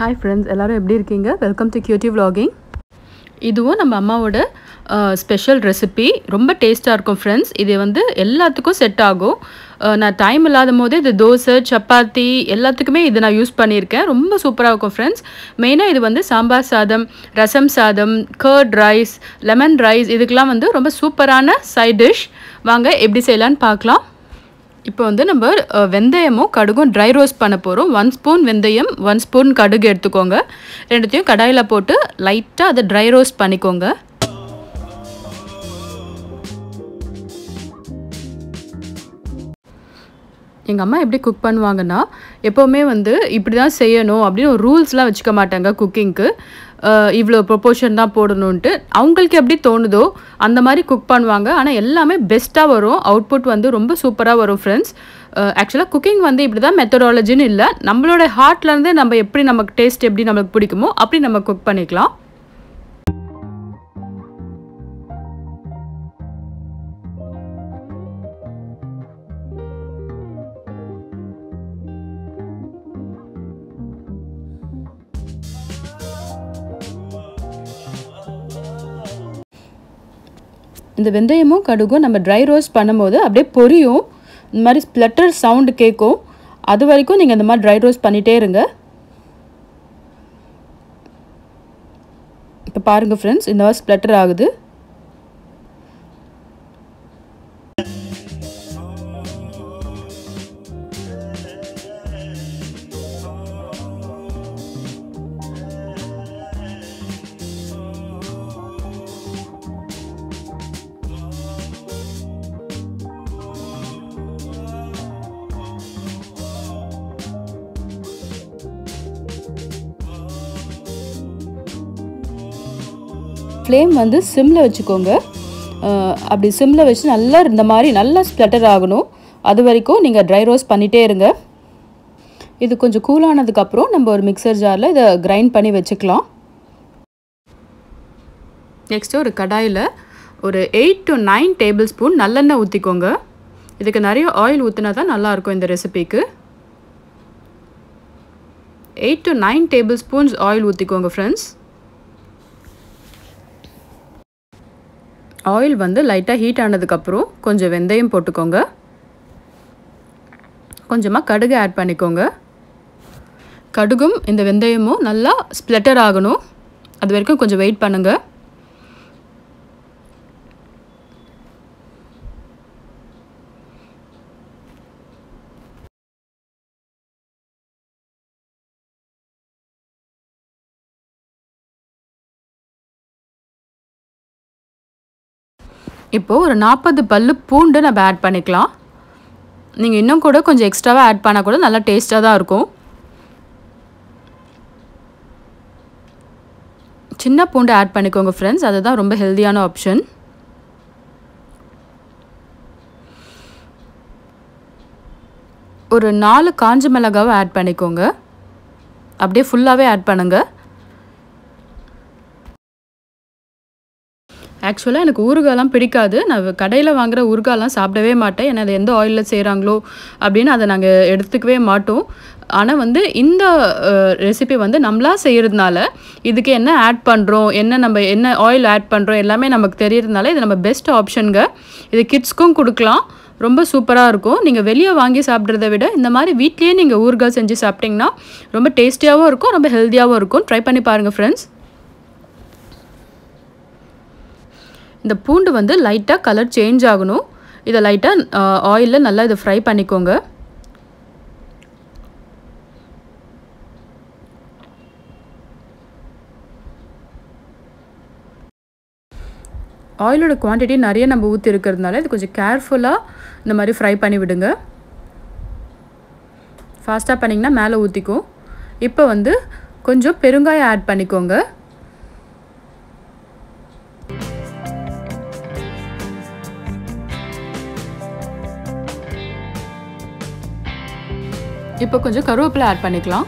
Hi friends, எல்லாரும் எப்படி இருக்கீங்க? Welcome to cutie vlogging. இதுவும் நம்ம அம்மாவோட ஸ்பெஷல் ரெசிபி. ரொம்ப டேஸ்ட்டாக இருக்கும் ஃப்ரெண்ட்ஸ். இது வந்து எல்லாத்துக்கும் செட் ஆகும். நான் டைம் இல்லாத போது இது தோசை, சப்பாத்தி எல்லாத்துக்குமே இது நான் யூஸ் பண்ணியிருக்கேன். ரொம்ப சூப்பராக இருக்கும் ஃப்ரெண்ட்ஸ். மெயினாக இது வந்து சாம்பார் சாதம், ரசம் சாதம், கர்ட் ரைஸ், லெமன் ரைஸ் இதுக்கெலாம் வந்து ரொம்ப சூப்பரான சைட் டிஷ். வாங்க எப்படி செய்யலான்னு பார்க்கலாம். இப்போ வந்து நம்ம வெந்தயமும் கடுகும் ட்ரை ரோஸ்ட் பண்ண போகிறோம். 1 ஸ்பூன் வெந்தயம், 1 ஸ்பூன் கடுகு எடுத்துக்கோங்க. ரெண்டுத்தையும் கடாயில் போட்டு லைட்டாக அதை ட்ரை ரோஸ்ட் பண்ணிக்கோங்க. எங்கள் அம்மா எப்படி குக் பண்ணுவாங்கன்னா, எப்போவுமே வந்து இப்படி தான் செய்யணும் அப்படின்னு ஒரு ரூல்ஸ்லாம் வச்சுக்க மாட்டாங்க குக்கிங்க்கு. இவ்வளோ ப்ரொப்போர்ஷன் தான் போடணுன்ட்டு அவங்களுக்கு எப்படி தோணுதோ அந்த மாதிரி குக் பண்ணுவாங்க. ஆனால் எல்லாமே பெஸ்ட்டாக வரும். அவுட்புட் வந்து ரொம்ப சூப்பராக வரும் ஃப்ரெண்ட்ஸ். ஆக்சுவலாக குக்கிங் வந்து இப்படி தான் மெத்தடாலஜின்னு இல்லை, நம்மளோட ஹார்ட்லேருந்தே நம்ம எப்படி நமக்கு டேஸ்ட் எப்படி நமக்கு பிடிக்குமோ அப்படி நம்ம குக் பண்ணிக்கலாம். இந்த வெந்தயமும் கடுகும் நம்ம ட்ரை ரோஸ்ட் பண்ணும்போது அப்படியே பொரியும். இந்த மாதிரி ஸ்ப்ளட்டர் சவுண்டு கேட்கும். அது வரைக்கும் நீங்கள் இந்த மாதிரி ட்ரை ரோஸ்ட் பண்ணிகிட்டே இருங்க. இப்போ பாருங்கள் ஃப்ரெண்ட்ஸ், இந்த மாதிரி ஸ்ப்ளட்டர் ஆகுது. ஃப்ளேம் வந்து சிம்மில் வச்சுக்கோங்க. அப்படி சிம்மில் வச்சு நல்லா இந்த மாதிரி நல்லா ஸ்ப்ளட்டர் ஆகணும். அது வரைக்கும் நீங்கள் ட்ரை ரோஸ்ட் பண்ணிகிட்டே இருங்க. இது கொஞ்சம் கூலானதுக்கப்புறம் நம்ம ஒரு மிக்சர் ஜாரில் இதை கிரைண்ட் பண்ணி வச்சுக்கலாம். நெக்ஸ்ட்டு ஒரு கடாயில் ஒரு 8 to 9 டேபிள் ஸ்பூன் நல்லெண்ணெய் ஊற்றிக்கோங்க. இதுக்கு நிறைய ஆயில் ஊற்றினா தான் நல்லாயிருக்கும் இந்த ரெசிபிக்கு. 8 to 9 டேபிள் ஸ்பூன்ஸ் ஆயில் ஊற்றிக்கோங்க ஃப்ரெண்ட்ஸ். ஆயில் வந்து லைட்டாக ஹீட் ஆனதுக்கப்புறம் கொஞ்சம் வெந்தயம் போட்டுக்கோங்க. கொஞ்சமாக கடுகு ஆட் பண்ணிக்கோங்க. கடுகும் இந்த வெந்தயமும் நல்லா ஸ்ப்ளட்டர் ஆகணும். அது வரைக்கும் கொஞ்சம் வெயிட் பண்ணுங்கள். இப்போது ஒரு 40 பல்லு பூண்டு நம்ம ஆட் பண்ணிக்கலாம். நீங்கள் இன்னும் கூட கொஞ்சம் எக்ஸ்ட்ராவாக ஆட் பண்ணால் கூட நல்லா டேஸ்ட்டாக தான் இருக்கும். சின்ன பூண்டு ஆட் பண்ணிக்கோங்க ஃப்ரெண்ட்ஸ், அதுதான் ரொம்ப ஹெல்தியான ஆப்ஷன். ஒரு 4 காஞ்ச மிளகாவை ஆட் பண்ணிக்கோங்க. அப்படியே ஃபுல்லாகவே ஆட் பண்ணுங்கள். ஆக்சுவலாக எனக்கு ஊறுகாயெலாம் பிடிக்காது. நான் கடையில் வாங்குகிற ஊறுகாயெலாம் சாப்பிடவே மாட்டேன். ஏன்னா அது எந்த ஆயிலில் செய்கிறாங்களோ அப்படின்னு அதை நாங்கள் எடுத்துக்கவே மாட்டோம். ஆனால் வந்து இந்த ரெசிபி வந்து நம்மளாக செய்கிறதுனால இதுக்கு என்ன ஆட் பண்ணுறோம், நம்ம என்ன ஆயில் ஆட் பண்ணுறோம் எல்லாமே நமக்கு தெரியறதுனால இது நம்ம பெஸ்ட் ஆப்ஷனுங்க. இது கிட்ஸ்க்கும் கொடுக்கலாம். ரொம்ப சூப்பராக இருக்கும். நீங்கள் வெளியே வாங்கி சாப்பிட்றத விட இந்த மாதிரி வீட்லேயே நீங்கள் ஊறுகாய் செஞ்சு சாப்பிட்டிங்கன்னா ரொம்ப டேஸ்டியாகவும் இருக்கும், ரொம்ப ஹெல்த்தியாகவும் இருக்கும். ட்ரை பண்ணி பாருங்கள் ஃப்ரெண்ட்ஸ். இந்த பூண்டு வந்து லைட்டாக கலர் சேஞ்ச் ஆகணும். இதை லைட்டாக ஆயிலில் நல்லா இதை ஃப்ரை பண்ணிக்கோங்க. ஆயிலோட குவான்டிட்டி நிறைய நம்ம ஊற்றி இருக்கிறதுனால இது கொஞ்சம் கேர்ஃபுல்லாக இந்த மாதிரி ஃப்ரை பண்ணி விடுங்க. ஃபாஸ்ட்டாக பண்ணிங்கன்னா மேலே ஊற்றிக்கும். இப்போ வந்து கொஞ்சம் பெருங்காயம் ஆட் பண்ணிக்கோங்க. இப்போ கொஞ்சம் கருவேப்பிலை ஆட் பண்ணிக்கலாம்.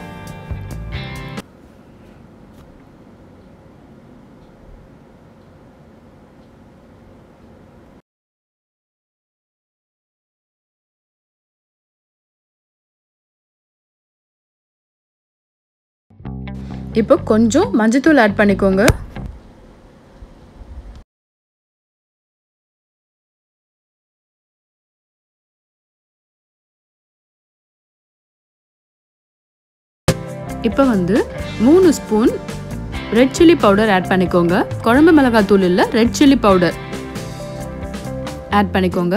இப்போ கொஞ்சம் மஞ்சத்தூள் ஆட் பண்ணிக்கோங்க. இப்போ வந்து 3 spoon red chilli powder add பண்ணிக்கோங்க. குழம்பு மிளகாய் தூள் இல்லை, ரெட் சில்லி பவுடர் ஆட் பண்ணிக்கோங்க.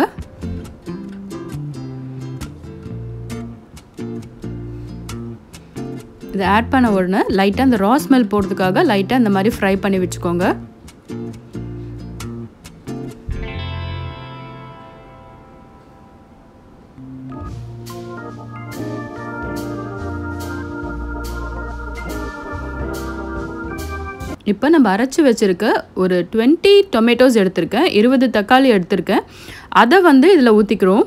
இதை ஆட் பண்ண உடனே லைட்டாக அந்த ரா ஸ்மெல் போடுறதுக்காக லைட்டாக இந்த மாதிரி ஃப்ரை பண்ணி வச்சுக்கோங்க. இப்போ நம்ம அரைச்சி வச்சுருக்க ஒரு 20 டொமேட்டோஸ் எடுத்திருக்கேன், 20 தக்காளி எடுத்திருக்கேன். அதை வந்து இதில் ஊற்றிக்கிறோம்.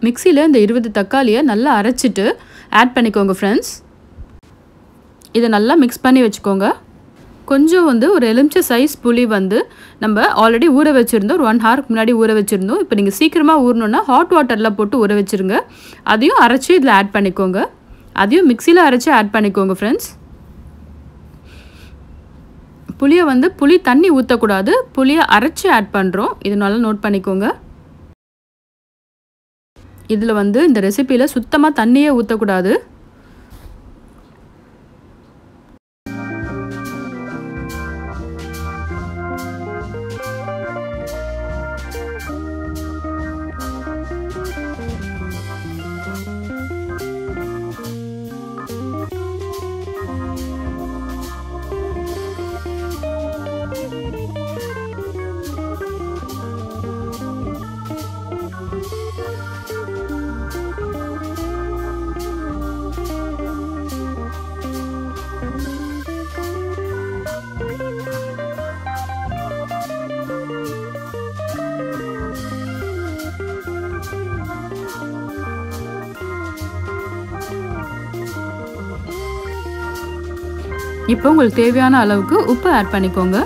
மிக்சியில் இந்த 20 தக்காளியை நல்லா அரைச்சிட்டு ஆட் பண்ணிக்கோங்க ஃப்ரெண்ட்ஸ். இதை நல்லா மிக்ஸ் பண்ணி வச்சுக்கோங்க. கொஞ்சம் வந்து ஒரு எலுமிச்சை சைஸ் புளி வந்து நம்ம ஆல்ரெடி ஊற வச்சுருந்தோம், ஒரு 1 ஹவருக்கு முன்னாடி ஊற வச்சுருந்தோம். இப்போ நீங்கள் சீக்கிரமாக ஊறணுன்னா ஹாட் வாட்டரில் போட்டு ஊற வச்சுருங்க. அதையும் அரைச்சி இதில் ஆட் பண்ணிக்கோங்க. அதையும் மிக்சியில் அரைச்சி ஆட் பண்ணிக்கோங்க ஃப்ரெண்ட்ஸ். புளியை வந்து புளி தண்ணி ஊற்றக்கூடாது, புளியை அரைச்சி ஆட் பண்ணுறோம். இது நல்லா நோட் பண்ணிக்கோங்க. இதில் வந்து இந்த ரெசிபியில் சுத்தமாக தண்ணியே ஊற்றக்கூடாது. இப்போ உங்களுக்கு தேவையான அளவுக்கு உப்பு ஆட் பண்ணிக்கோங்க.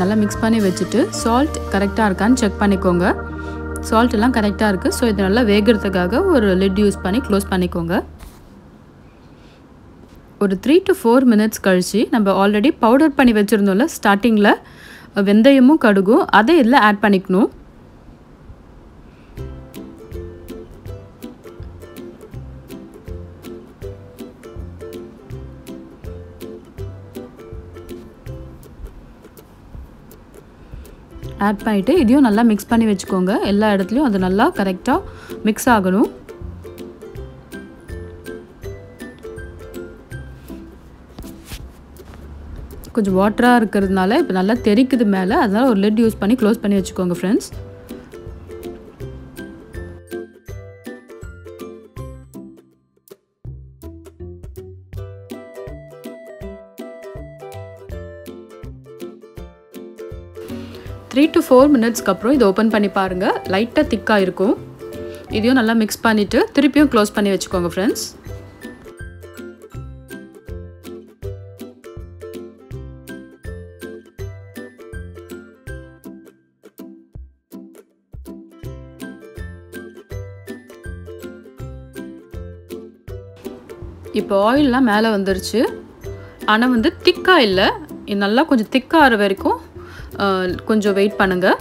நல்லா மிக்ஸ் பண்ணி வச்சுட்டு சால்ட் கரெக்டாக இருக்கான்னு செக் பண்ணிக்கோங்க. சால்ட் எல்லாம் கரெக்டாக இருக்குது. ஸோ இது நல்லா வேகிறதுக்காக ஒரு லிட் யூஸ் பண்ணி க்ளோஸ் பண்ணிக்கோங்க. ஒரு 3 to 4 மினிட்ஸ் கழித்து நம்ம ஆல்ரெடி பவுடர் பண்ணி வச்சுருந்தோம்ல ஸ்டார்டிங்கில் வெந்தயமும் கடுகும், அதை இதில் ஆட் பண்ணிக்கணும். ஆட் பண்ணிவிட்டு இதையும் நல்லா மிக்ஸ் பண்ணி வச்சுக்கோங்க. எல்லா இடத்துலையும் அது நல்லா கரெக்டாக மிக்ஸ் ஆகணும். கொஞ்சம் வாட்டராக இருக்கிறதுனால இப்போ நல்லா தெறிக்குது மேலே, அதனால் ஒரு லிட் யூஸ் பண்ணி க்ளோஸ் பண்ணி வச்சுக்கோங்க ஃப்ரெண்ட்ஸ். த்ரீ to 4 மினிட்ஸ்க்கு அப்புறம் இதை ஓப்பன் பண்ணி பாருங்கள். லைட்டாக திக்காக இருக்கும். இதையும் நல்லா மிக்ஸ் பண்ணிவிட்டு திருப்பியும் க்ளோஸ் பண்ணி வச்சுக்கோங்க ஃப்ரெண்ட்ஸ். இப்போ ஆயிலெலாம் மேலே வந்துருச்சு, ஆனால் வந்து திக்காக இல்லை. இது நல்லா கொஞ்சம் திக்காக ஆகிற வரைக்கும் கொஞ்சம் வெயிட் பண்ணுங்கள்.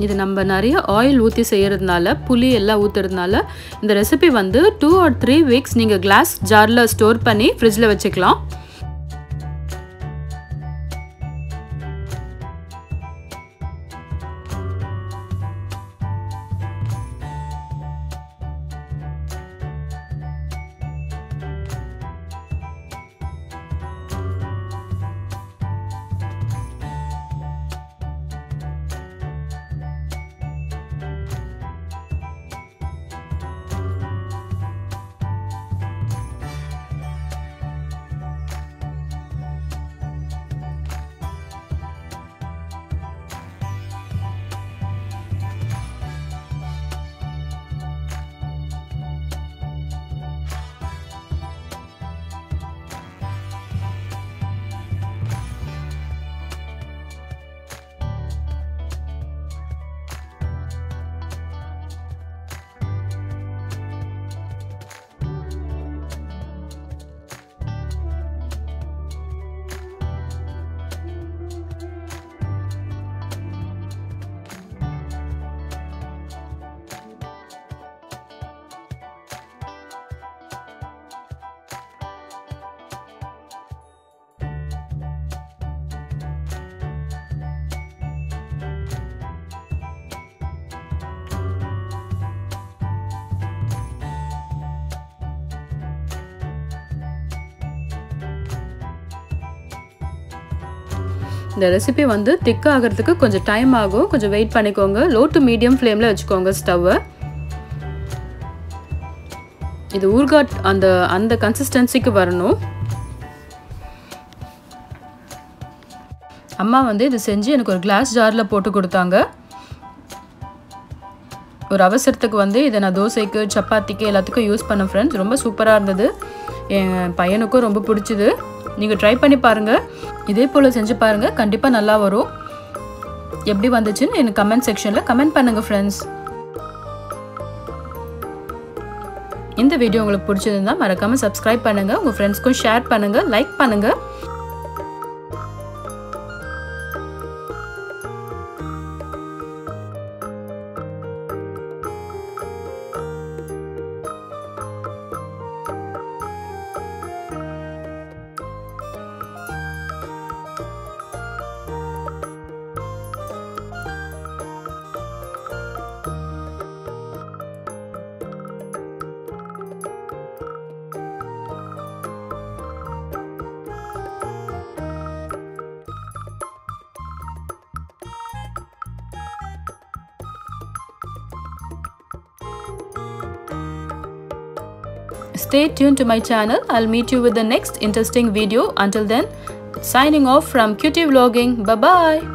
இது நம்ம நிறைய ஆயில் ஊற்றி செய்கிறதுனால, புளி எல்லாம் ஊற்றுறதுனால இந்த ரெசிபி வந்து 2 or 3 வீக்ஸ் நீங்கள் கிளாஸ் ஜாரில் ஸ்டோர் பண்ணி ஃப்ரிட்ஜில் வச்சுக்கலாம். இந்த ரெசிபி வந்து திக் ஆகிறதுக்கு கொஞ்சம் டைம் ஆகும். கொஞ்சம் வெயிட் பண்ணிக்கோங்க. லோ டு மீடியம் ஃப்ளேமில் வச்சுக்கோங்க ஸ்டவ்வை. இது ஊறுகாய் அந்த கன்சிஸ்டன்சிக்கு வரணும். அம்மா வந்து இது செஞ்சு எனக்கு ஒரு கிளாஸ் ஜாரில் போட்டு கொடுத்தாங்க. ஒரு அவசரத்துக்கு வந்து இதை நான் தோசைக்கு சப்பாத்திக்கு எல்லாத்துக்கும் யூஸ் பண்ணேன் ஃப்ரெண்ட்ஸ். ரொம்ப சூப்பராக இருந்தது. என் பையனுக்கும் ரொம்ப பிடிச்சிது. நீங்கள் ட்ரை பண்ணி பாருங்கள். இதே போல் செஞ்சு பாருங்கள். கண்டிப்பாக நல்லா வரும். எப்படி வந்துச்சுன்னு எனக்கு கமெண்ட் செக்ஷனில் கமெண்ட் பண்ணுங்கள் ஃப்ரெண்ட்ஸ். இந்த வீடியோ உங்களுக்கு பிடிச்சதுன்னா மறக்காமல் சப்ஸ்கிரைப் பண்ணுங்கள். உங்கள் ஃப்ரெண்ட்ஸ்க்கும் ஷேர் பண்ணுங்கள், லைக் பண்ணுங்கள். Stay tuned to my channel. I'll meet you with the next interesting video. Until then, signing off from QT Vlogging. Bye bye.